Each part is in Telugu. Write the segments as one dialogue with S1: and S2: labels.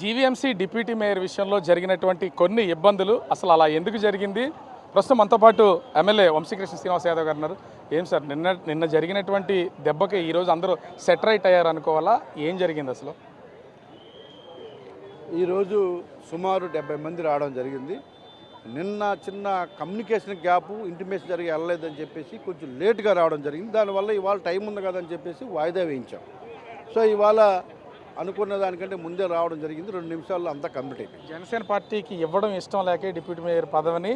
S1: జీవీఎంసీ డిప్యూటీ మేయర్ విషయంలో జరిగినటువంటి కొన్ని ఇబ్బందులు అసలు అలా ఎందుకు జరిగింది? ప్రస్తుతం మనతో పాటు ఎమ్మెల్యే వంశీకృష్ణ శ్రీనివాస్ యాదవ్ గారు ఉన్నారు. ఏం సార్, నిన్న జరిగినటువంటి దెబ్బకి ఈరోజు అందరూ సెటరైట్ అయ్యారు అనుకోవాలా? ఏం జరిగింది అసలు?
S2: ఈరోజు సుమారు 70 మంది రావడం జరిగింది. నిన్న చిన్న కమ్యూనికేషన్ గ్యాప్, ఇంటిమేషన్ జరిగి వెళ్ళలేదని చెప్పేసి కొంచెం లేట్గా రావడం జరిగింది. దానివల్ల ఇవాళ టైం ఉంది కదని చెప్పేసి వాయిదా వేయించాం. సో ఇవాళ అనుకున్న దానికంటే ముందే రావడం జరిగింది. 2 నిమిషాల్లో అంతా కంప్లీట్ అయిపోయింది.
S1: జనసేన పార్టీకి ఇవ్వడం ఇష్టం లేకే డిప్యూటీ మేయర్ పదవిని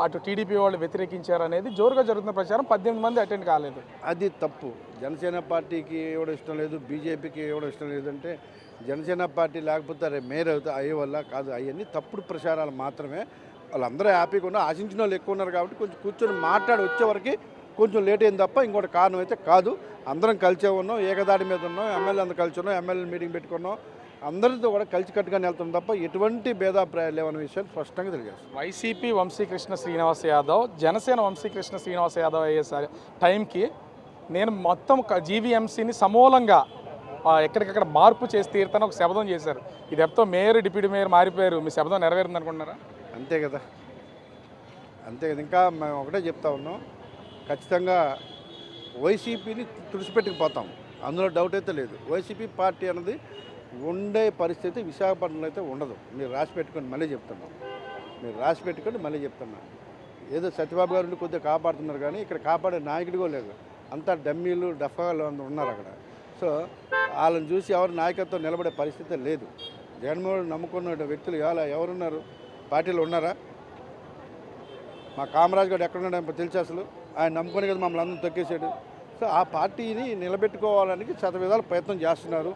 S1: అటు టీడీపీ వాళ్ళు వ్యతిరేకించారనేది జోరుగా జరుగుతున్న ప్రచారం. 18 మంది అటెండ్ కాలేదు.
S2: అది తప్పు. జనసేన పార్టీకి ఇవ్వడం ఇష్టం లేదు, బీజేపీకి ఇవ్వడం ఇష్టం లేదంటే జనసేన పార్టీ లేకపోతే మేయర్ అయ్యే వల్ల కాదు. అవన్నీ తప్పుడు ప్రచారాలు మాత్రమే. వాళ్ళందరూ హ్యాపీగా ఉన్నారు, ఆశించిన వాళ్ళు ఎక్కువ ఉన్నారు కాబట్టి కొంచెం కూర్చొని మాట్లాడి వచ్చేవరకు కొంచెం లేట్ అయింది తప్ప ఇంకోటి కారణం అయితే కాదు. అందరం కలిసే ఉన్నాం, ఏకదాడి మీద ఉన్నాం, ఎమ్మెల్యే అందరూ కలిసి ఉన్నాం, ఎమ్మెల్యే మీటింగ్ పెట్టుకున్నాం, అందరితో కూడా కలిసికట్టుగానే వెళ్తాం తప్ప ఎటువంటి భేదాభిప్రాయాలు లేవనే విషయాన్ని స్పష్టంగా తెలియజేస్తాం.
S1: వైసీపీ వంశీకృష్ణ శ్రీనివాస్ యాదవ్, జనసేన వంశీకృష్ణ శ్రీనివాస్ యాదవ్ అయ్యేసరి టైంకి నేను మొత్తం జీవీఎంసీని సమూలంగా ఎక్కడికక్కడ మార్పు చేసి తీరుతాను ఒక శపథం చేశారు. ఇది ఎప్పుడో మేయర్ డిప్యూటీ మేయర్ మారిపోయారు, మీ శపథం నెరవేరుంది అనుకుంటున్నారా?
S2: అంతే కదా, అంతే కదా. ఇంకా మేము ఒకటే చెప్తా ఉన్నాం, ఖచ్చితంగా వైసీపీని తుడిచిపెట్టుకుపోతాం, అందులో డౌట్ అయితే లేదు. వైసీపీ పార్టీ అన్నది ఉండే పరిస్థితి విశాఖపట్నంలో అయితే ఉండదు. మీరు రాసి పెట్టుకొని మళ్ళీ చెప్తున్నాం, ఏదో సత్యబాబు గారు కొద్దిగా కాపాడుతున్నారు కానీ ఇక్కడ కాపాడే నాయకుడు కూడా లేదు. అంతా డమ్మీలు డఫాలు ఉన్నారు అక్కడ. సో వాళ్ళని చూసి ఎవరు నాయకత్వం నిలబడే పరిస్థితి లేదు. జగన్మోహన్ నమ్ముకున్న వ్యక్తులు ఇవాళ ఎవరున్నారు? పార్టీలో ఉన్నారా? మా కామరాజ్ గారు ఎక్కడున్నాడు తెలిసి అసలు ఆయన నమ్ముకొని కదా మమ్మల్ని అందరూ తొక్కేశాడు. సో ఆ పార్టీని నిలబెట్టుకోవాలని శతవిధాలు ప్రయత్నం చేస్తున్నారు.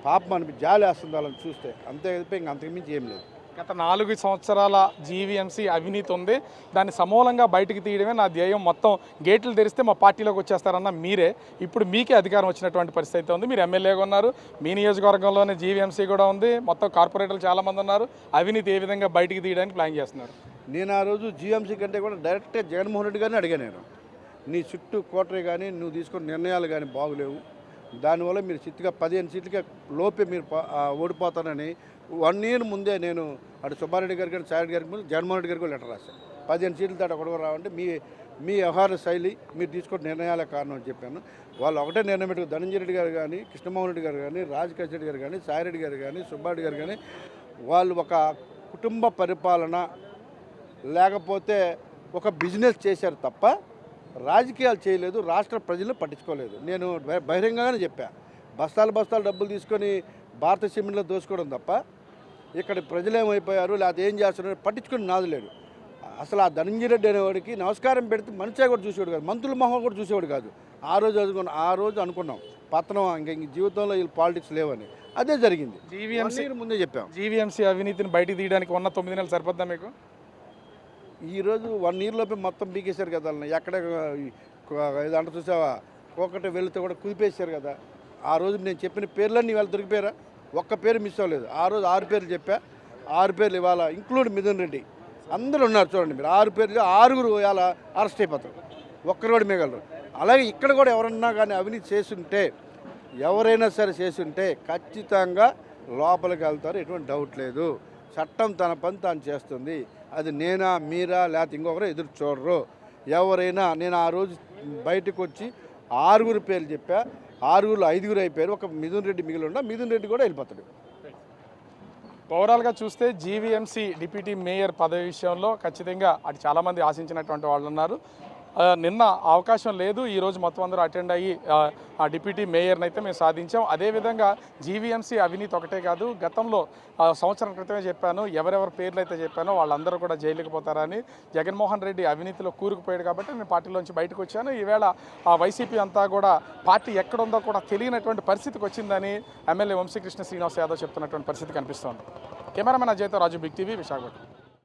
S2: పాపం మనకి జాలి వేస్తుంది వాళ్ళని చూస్తే, అంతే అయితే ఇంక అంతకుమించి ఏం లేదు.
S1: గత 4 సంవత్సరాల జీవీఎంసీ అవినీతి ఉంది, దాన్ని సమూలంగా బయటకు తీయడమే నా ధ్యేయం. మొత్తం గేట్లు తెరిస్తే మా పార్టీలోకి వచ్చేస్తారన్న మీరే ఇప్పుడు మీకే అధికారం వచ్చినటువంటి పరిస్థితి ఉంది. మీరు ఎమ్మెల్యేగా ఉన్నారు, మీ నియోజకవర్గంలోనే జీవీఎంసీ కూడా ఉంది, మొత్తం కార్పొరేటర్లు చాలామంది ఉన్నారు. అవినీతి ఏ విధంగా బయటికి తీయడానికి ప్లాన్ చేస్తున్నారు?
S2: నేను ఆ రోజు జీఎంసీ కంటే కూడా డైరెక్ట్గా జగన్మోహన్ రెడ్డి గారిని అడిగాను. నేను నీ చుట్టూ కోటరీ కానీ నువ్వు తీసుకున్న నిర్ణయాలు కానీ బాగులేవు, దానివల్ల మీరు చిత్తుగా 15 సీట్లకి లోపే మీరు ఓడిపోతానని 1 ఇయర్ ముందే నేను అటు సుబ్బారెడ్డి గారికి కానీ సారెడ్డి గారికి ముందు జగన్మోహన్ రెడ్డి గారికి లెటర్ రాశాను. 15 సీట్ల దాటి ఒకటి రావంటే మీ వ్యవహార శైలి, మీరు తీసుకున్న నిర్ణయాల కారణం అని చెప్పాను. వాళ్ళు ఒకటే నిర్ణయం పెట్టుకు ధనంజయ రెడ్డి గారు కానీ, కృష్ణమోహన్ రెడ్డి గారు కానీ, రాజకేశ్ రెడ్డి గారు కానీ, సాయిరెడ్డి గారు కానీ, సుబ్బారెడ్డి గారు కానీ, వాళ్ళు ఒక కుటుంబ పరిపాలన లేకపోతే ఒక బిజినెస్ చేశారు తప్ప రాజకీయాలు చేయలేదు, రాష్ట్ర ప్రజలను పట్టించుకోలేదు. నేను బహిరంగంగానే చెప్పా, బస్తాలు డబ్బులు తీసుకొని భారత సిమెంట్లో దోచుకోవడం తప్ప ఇక్కడ ప్రజలు ఏమైపోయారు లేకపోతే ఏం చేస్తున్నారు పట్టించుకుని నాదు లేడు. అసలు ఆ ధనంజయ రెడ్డి అనేవాడికి నమస్కారం పెడితే మనిషి కూడా చూసేవాడు కాదు, మంత్రుల మొహం కూడా చూసేవాడు కాదు. ఆ రోజు అనుకున్నాం పతనం, ఇంక జీవితంలో వీళ్ళు పాలిటిక్స్ లేవని. అదే జరిగింది. జీవీఎంసీ ముందే చెప్పాం.
S1: జీవీఎంసీ అవినీతిని బయటికి తీయడానికి ఉన్న 9 నెలలు సరిపోద్దా మీకు?
S2: ఈరోజు 1 ఇయర్ లోపే మొత్తం బీకేశారు కదా. ఎక్కడ ఇదంట చూసావా, ఒకటి వెళితే కూడా కుదిపేశారు కదా. ఆ రోజు నేను చెప్పిన పేర్లన్నీ ఇవాళ దొరికిపోయారా? ఒక్క పేరు మిస్ అవ్వలేదు. ఆ రోజు 6 పేర్లు చెప్పా, 6 పేర్లు ఇవాళ ఇంక్లూడ్ మిథున్ రెడ్డి అందరూ ఉన్నారు. చూడండి మీరు, 6 పేర్లు 6గురు ఇవాళ అరెస్ట్ అయిపోతారు, ఒక్కరు కూడా మిగలరు. అలాగే ఇక్కడ కూడా ఎవరన్నా కానీ అవినీతి చేస్తుంటే, ఎవరైనా సరే చేస్తుంటే ఖచ్చితంగా లోపలికి వెళ్తారు, ఎటువంటి డౌట్ లేదు. చట్టం తన పని తాను చేస్తుంది. అది నేనా మీరా లేకపోతే ఇంకొకరు ఎదురు చూడరు. ఎవరైనా, నేను ఆ రోజు బయటకు వచ్చి 6గురు పేర్లు చెప్పా, 6గురులో 5గురు అయిపోయారు, ఒక మిథున్ రెడ్డి మిగిలి ఉన్నా, మిథున్ రెడ్డి కూడా వెళ్ళిపోతాడు.
S1: ఓవరాల్గా చూస్తే జీవీఎంసీ డిప్యూటీ మేయర్ పదవి విషయంలో ఖచ్చితంగా అటు చాలామంది ఆశించినటువంటి వాళ్ళు ఉన్నారు. నిన్న అవకాశం లేదు, ఈరోజు మొత్తం అందరూ అటెండ్ అయ్యి ఆ డిప్యూటీ మేయర్ని అయితే మేము సాధించాం. అదేవిధంగా జీవీఎంసీ అవినీతి ఒకటే కాదు, గతంలో సంవత్సరం క్రితమే చెప్పాను, ఎవరెవరి పేర్లు అయితే చెప్పానో వాళ్ళందరూ కూడా జైలుకి పోతారని. జగన్మోహన్ రెడ్డి అవినీతిలో కూరుకుపోయాడు కాబట్టి నేను పార్టీలోంచి బయటకు వచ్చాను. ఈవేళ వైసీపీ అంతా కూడా పార్టీ ఎక్కడుందో కూడా తెలియనటువంటి పరిస్థితికి వచ్చిందని ఎమ్మెల్యే వంశీకృష్ణ శ్రీనివాస్ యాదవ్ చెప్తున్నటువంటి పరిస్థితి కనిపిస్తోంది. కెమెరామెన్ అజయ్తో రాజు, బిగ్ టీవీ, విశాఖపట్నం.